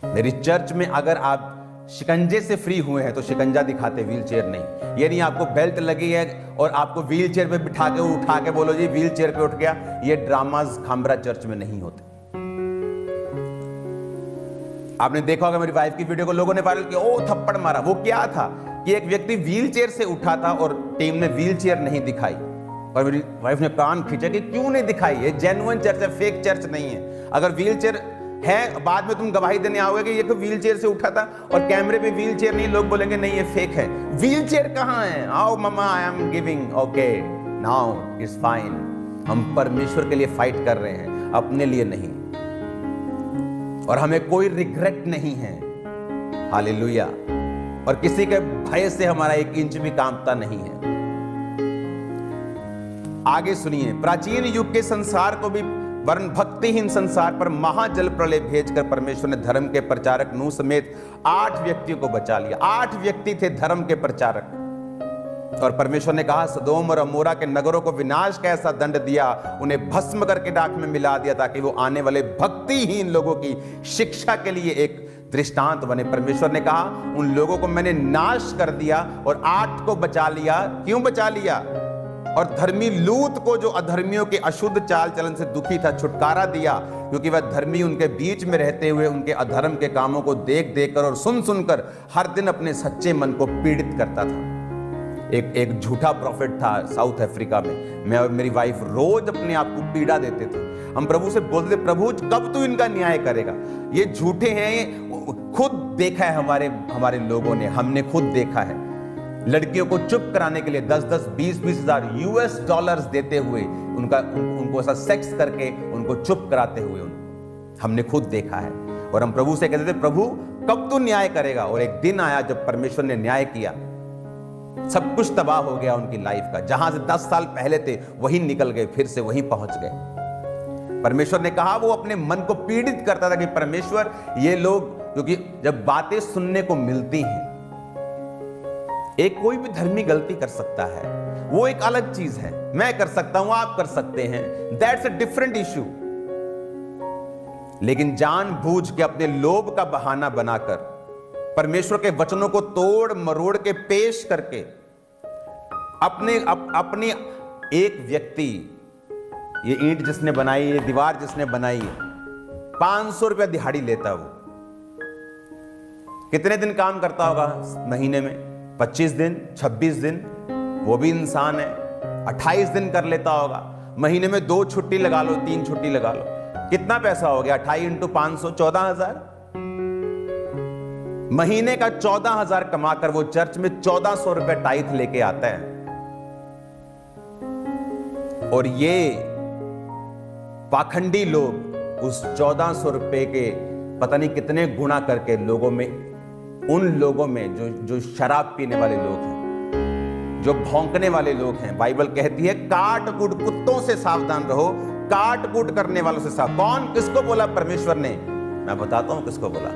मेरी चर्च में अगर आप शिकंजे से फ्री हुए हैं तो शिकंजा दिखाते, व्हील चेयर नहीं। ये नहीं आपको बेल्ट लगी है और आपको व्हील चेयर पे बिठा के उठा के बोलो जी व्हील चेयर पे उठ गया। ये ड्रामास खामरा चर्च में नहीं होते। आपने देखा होगा मेरी वाइफ की वीडियो को लोगों ने वायरल किया, ओ थप्पड़ मारा। वो क्या था कि एक व्यक्ति व्हील चेयर से उठा था और टीम ने व्हील चेयर नहीं दिखाई, और मेरी वाइफ ने कान खींचा कि क्यों नहीं दिखाई, ये जेन्युइन चर्च है, फेक चर्च नहीं है। अगर व्हील चेयर है, बाद में तुम गवाही देने आओगे कि ये तो व्हील चेयर से उठा था और कैमरे पे व्हील चेयर नहीं, लोग बोलेंगे नहीं ये फेक है। व्हील चेयर कहां है? आओ मम्मा, I am giving, okay now is fine. हम परमेश्वर के लिए फाइट कर रहे हैं, अपने लिए नहीं, और हमें कोई रिग्रेट नहीं है। हालेलुया। और किसी के भय से हमारा एक इंच भी कांपता नहीं है। आगे सुनिए, प्राचीन युग के संसार को भी वर्ण भक्तिहीन संसार पर महाजल प्रलय भेजकर परमेश्वर ने धर्म के प्रचारक नूह समेत 8 व्यक्तियों को बचा लिया। 8 व्यक्ति थे धर्म के प्रचारक, और परमेश्वर ने कहा सदोम और अमोरा के नगरों को विनाश का ऐसा दंड दिया, उन्हें भस्म करके राख में मिला दिया, ताकि वो आने वाले भक्तिहीन लोगों की शिक्षा के लिए एक दृष्टांत बने। परमेश्वर ने कहा उन लोगों को मैंने नाश कर दिया और 8 को बचा लिया। क्यों बचा लिया? और धर्मी लूत को, जो अधर्मियों के अशुद्ध चाल चलन से दुखी था, छुटकारा दिया, क्योंकि वह धर्मी उनके बीच में रहते हुए उनके अधर्म के कामों को देख देख कर और सुन सुनकर हर दिन अपने सच्चे मन को पीड़ित करता था। एक झूठा प्रॉफिट था साउथ अफ्रीका में। मैं और मेरी वाइफ रोज अपने आप को पीड़ा देते थे। हम प्रभु से बोलते, प्रभु कब तू इनका न्याय करेगा? ये झूठे हैं। खुद देखा है हमारे लोगों ने, हमने खुद देखा है लड़कियों को चुप कराने के लिए 10-10, 20-20 हजार US डॉलर्स देते हुए उनको ऐसा सेक्स करके उनको चुप कराते हुए हमने खुद देखा है। और हम प्रभु से कहते थे, प्रभु कब तू न्याय करेगा? और एक दिन आया जब परमेश्वर ने न्याय किया। सब कुछ तबाह हो गया उनकी लाइफ का। जहां से 10 साल पहले थे वहीं निकल गए, फिर से वहीं पहुंच गए। परमेश्वर ने कहा, वो अपने मन को पीड़ित करता था कि परमेश्वर ये लोग, क्योंकि जब बातें सुनने को मिलती हैं, एक कोई भी धर्मी गलती कर सकता है, वो एक अलग चीज है। मैं कर सकता हूं, आप कर सकते हैं, दैट्स अ डिफरेंट इशू। लेकिन जानबूझ के अपने लोभ का बहाना बनाकर परमेश्वर के वचनों को तोड़ मरोड़ के पेश करके अपने एक व्यक्ति, ये ईंट जिसने बनाई, ये दीवार जिसने बनाई, 500 रुपया दिहाड़ी लेता। वो कितने दिन काम करता होगा महीने में? 25 दिन, 26 दिन, वो भी इंसान है। 28 दिन कर लेता होगा। महीने में 2 छुट्टी लगा लो, 3 छुट्टी लगा लो, कितना पैसा हो गया? 28 × 500 14,000। महीने का 14,000 कमाकर वो चर्च में 1400 रुपए टाइथ लेके आता है। और ये पाखंडी लोग उस 1400 रुपए के पता नहीं कितने गुना करके लोगों में, उन लोगों में जो शराब पीने वाले लोग हैं, जो भौंकने वाले लोग हैं, बाइबल कहती है काट कूट कुत्तों से सावधान रहो, काट कूट करने वालों से सावधान। कौन, किसको बोला परमेश्वर ने? मैं बताता हूं किसको बोला।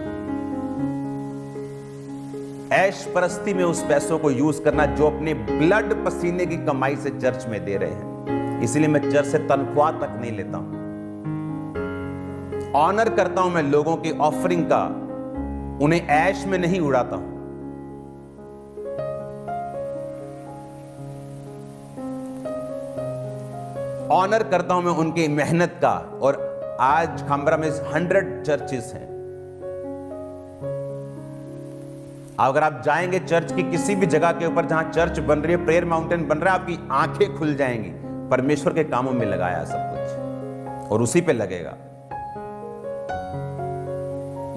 ऐश परस्ती में उस पैसों को यूज करना जो अपने ब्लड पसीने की कमाई से चर्च में दे रहे हैं। इसलिए मैं चर्च से तनख्वाह तक नहीं लेता हूं। ऑनर करता हूं मैं लोगों की ऑफरिंग का, उन्हें ऐश में नहीं उड़ाता हूं। ऑनर करता हूं मैं उनकी मेहनत का। और आज खामरा में 100 चर्चेस हैं। अगर आप जाएंगे चर्च की किसी भी जगह के ऊपर जहां चर्च बन रही है, प्रेयर माउंटेन बन रहा है, आपकी आंखें खुल जाएंगी। परमेश्वर के कामों में लगाया सब कुछ और उसी पे लगेगा।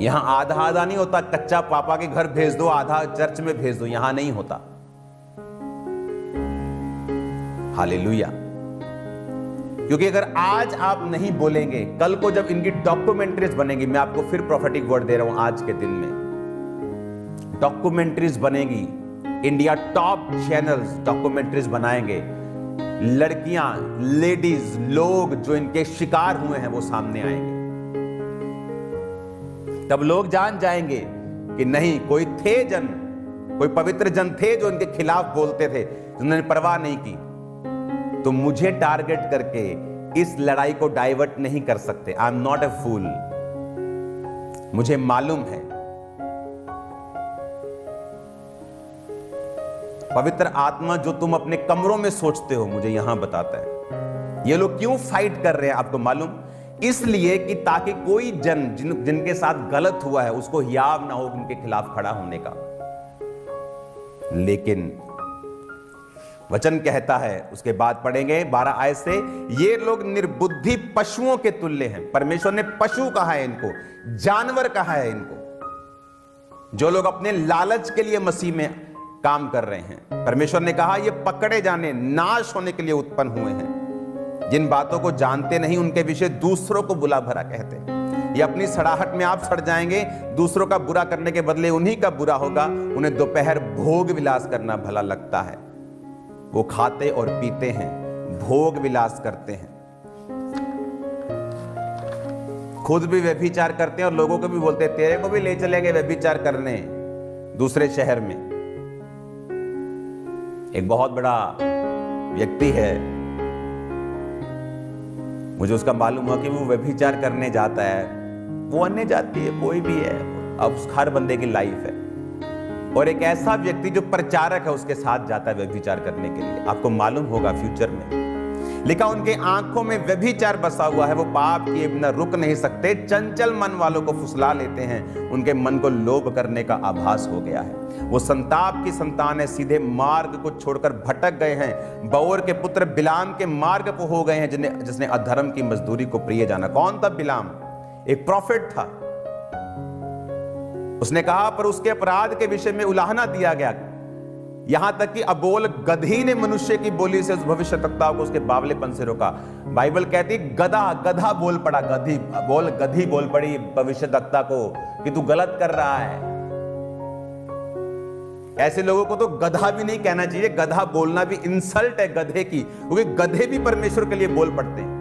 यहां आधा आधा नहीं होता, कच्चा पापा के घर भेज दो, आधा चर्च में भेज दो, यहां नहीं होता। हालेलुया। क्योंकि अगर आज आप नहीं बोलेंगे, कल को जब इनकी डॉक्यूमेंट्रीज बनेगी, मैं आपको फिर प्रोफेटिक वर्ड दे रहा हूं, आज के दिन में डॉक्यूमेंट्रीज बनेगी। इंडिया टॉप चैनल्स डॉक्यूमेंट्रीज बनाएंगे। लड़कियां, लेडीज, लोग जो इनके शिकार हुए हैं वो सामने आएंगे। तब लोग जान जाएंगे कि नहीं, कोई थे जन, कोई पवित्र जन थे जो इनके खिलाफ बोलते थे, जिन्होंने परवाह नहीं की। तो मुझे टारगेट करके इस लड़ाई को डाइवर्ट नहीं कर सकते। आई एम नॉट ए फूल। मुझे मालूम है। पवित्र आत्मा जो तुम अपने कमरों में सोचते हो मुझे यहां बताता है। ये लोग क्यों फाइट कर रहे हैं आपको मालूम? इसलिए कि ताकि कोई जिनके साथ गलत हुआ है उसको हियाव ना हो उनके खिलाफ खड़ा होने का। लेकिन वचन कहता है, उसके बाद पढ़ेंगे 12 आयत से, ये लोग निर्बुद्धि पशुओं के तुल्य हैं। परमेश्वर ने पशु कहा है इनको, जानवर कहा है इनको, जो लोग अपने लालच के लिए मसीह में काम कर रहे हैं। परमेश्वर ने कहा ये पकड़े जाने, नाश होने के लिए उत्पन्न हुए हैं। जिन बातों को जानते नहीं उनके विषय दूसरों को बुरा भला कहते हैं। ये अपनी सड़ाहट में आप सड़ जाएंगे, दूसरों का बुरा करने के बदले उन्हीं का बुरा होगा। उन्हें दोपहर भोग विलास करना भला लगता है। वो खाते और पीते हैं, भोग विलास करते हैं, खुद भी व्यभिचार करते हैं और लोगों को भी बोलते हैं तेरे को भी ले चलेंगे व्यभिचार करने दूसरे शहर में। एक बहुत बड़ा व्यक्ति है, मुझे उसका मालूम हुआ कि वो व्यभिचार करने जाता है। वो अन्य जाति है, कोई भी है, अब हर बंदे की लाइफ है। और एक ऐसा व्यक्ति जो प्रचारक है उसके साथ जाता है व्यभिचार करने के लिए। आपको मालूम होगा फ्यूचर में लिखा उनके आंखों में व्यभिचार बसा हुआ है। वो पाप किए बिना रुक नहीं सकते, चंचल मन वालों को फुसला लेते हैं। उनके मन को लोभ करने का आभास हो गया है। वो संताप की संतान है, सीधे मार्ग को छोड़कर भटक गए हैं। बओर के पुत्र बिलाम के मार्ग को हो गए हैं, जिसने अधर्म की मजदूरी को प्रिय जाना। कौन था बिलाम? एक प्रॉफिट था। उसने कहा पर उसके अपराध के विषय में उलाहना दिया गया। यहां तक कि अबोल गधी ने मनुष्य की बोली से उस भविष्यवक्ता को उसके बावलेपन से रोका। बाइबल कहती गधा बोल पड़ा, गधी बोल पड़ी भविष्यवक्ता को कि तू गलत कर रहा है। ऐसे लोगों को तो गधा भी नहीं कहना चाहिए। गधा बोलना भी इंसल्ट है गधे की, क्योंकि गधे भी परमेश्वर के लिए बोल पड़ते हैं।